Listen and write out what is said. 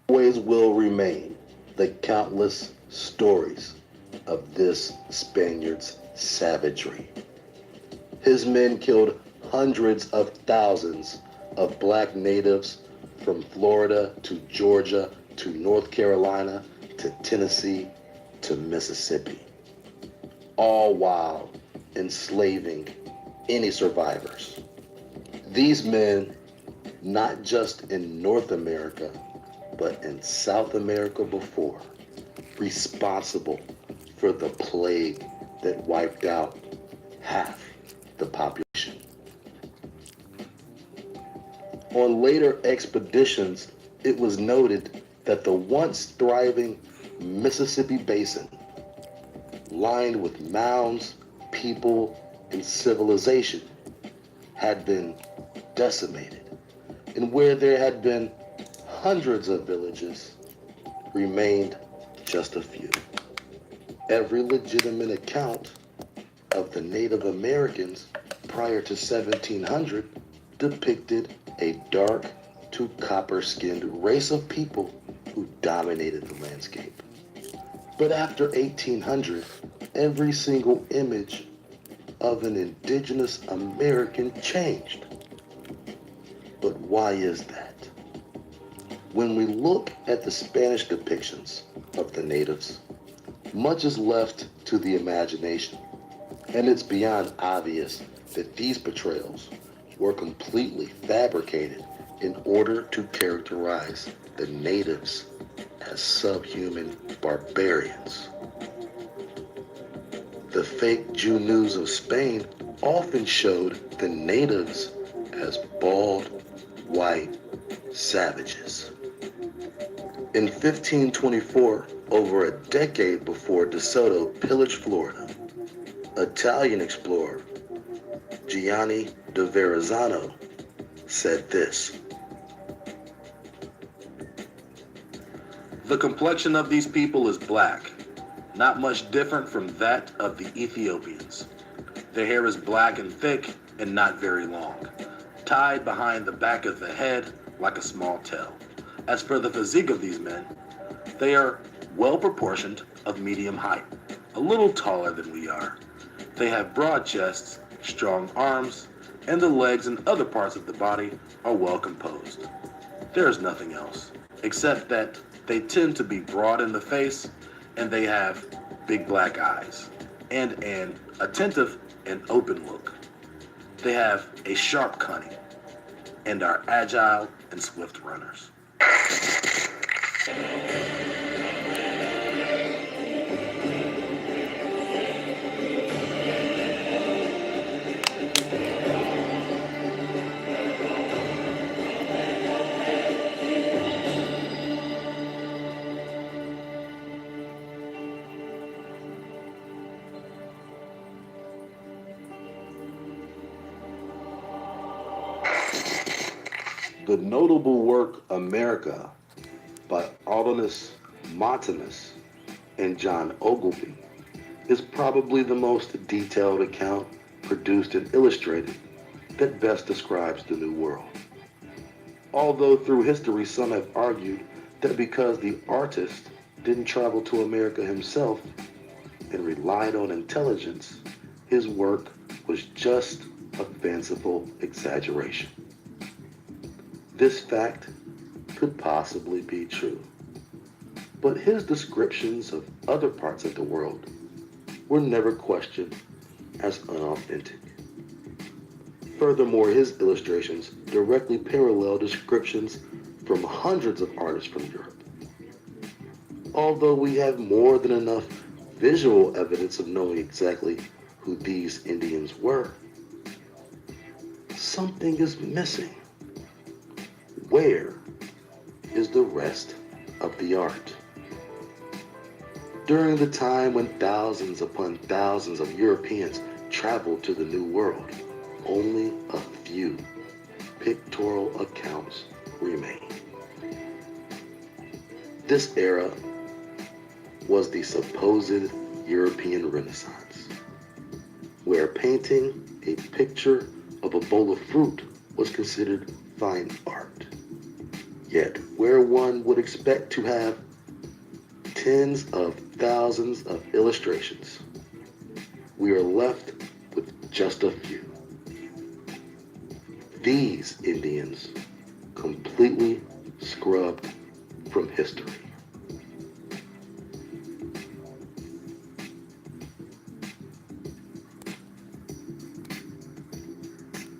always will remain the countless stories of this Spaniard's savagery. His men killed hundreds of thousands of black natives from Florida to Georgia to North Carolina to Tennessee to Mississippi, all while enslaving any survivors. These men, not just in North America, but in South America before, responsible for the plague that wiped out half the population. On later expeditions, it was noted that the once thriving Mississippi Basin, lined with mounds, people, and civilization, had been decimated, and where there had been hundreds of villages, remained just a few. Every legitimate account of the Native Americans prior to 1700 depicted a dark to copper-skinned race of people who dominated the landscape. But after 1800, every single image of an indigenous American changed. But why is that? When we look at the Spanish depictions of the natives, much is left to the imagination, and it's beyond obvious that these portrayals were completely fabricated in order to characterize the natives as subhuman barbarians. The fake Jew news of Spain often showed the natives as bald, white savages. In 1524, over a decade before De Soto pillaged Florida, Italian explorer Gianni de Verrazzano said this: "The complexion of these people is black, not much different from that of the Ethiopians. Their hair is black and thick and not very long, tied behind the back of the head like a small tail. As for the physique of these men, they are well proportioned, of medium height, a little taller than we are. They have broad chests, strong arms, and the legs and other parts of the body are well composed. There is nothing else, except that they tend to be broad in the face, and they have big black eyes, and an attentive and open look. They have a sharp cunning, and are agile and swift runners." The notable work America by Aldonus Montanus and John Ogilvy is probably the most detailed account produced and illustrated that best describes the New World. Although through history some have argued that because the artist didn't travel to America himself and relied on intelligence, his work was just a fanciful exaggeration. This fact could possibly be true, but his descriptions of other parts of the world were never questioned as unauthentic. Furthermore, his illustrations directly parallel descriptions from hundreds of artists from Europe. Although we have more than enough visual evidence of knowing exactly who these Indians were, something is missing. Where is the rest of the art? During the time when thousands upon thousands of Europeans traveled to the New World, only a few pictorial accounts remain. This era was the supposed European Renaissance, where painting a picture of a bowl of fruit was considered fine art. Yet, where one would expect to have tens of thousands of illustrations, we are left with just a few. These Indians completely scrubbed from history.